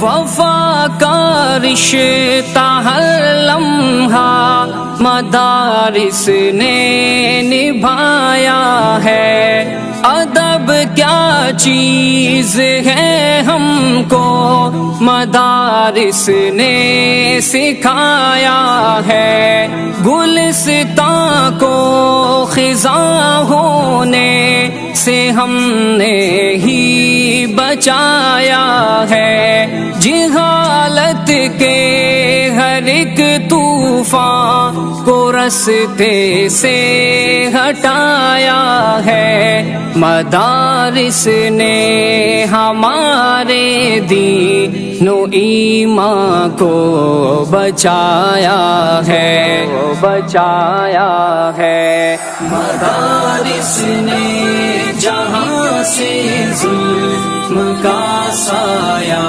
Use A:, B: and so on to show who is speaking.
A: وفا کا رشتہ ہر لمحہ مدارس نے نبھایا ہے، ادب کیا چیز ہے ہم کو مدارس نے سکھایا ہے، گلستاں کو خزاں ہونے سے ہم نے ہی بچایا ہے، جہالت کے ہر ایک طوفان کو رستے سے ہٹایا ہے، مدارس نے ہمارے دین و ایمان کو بچایا ہے، مدارس نے جہاں سے ظلم کا سایہ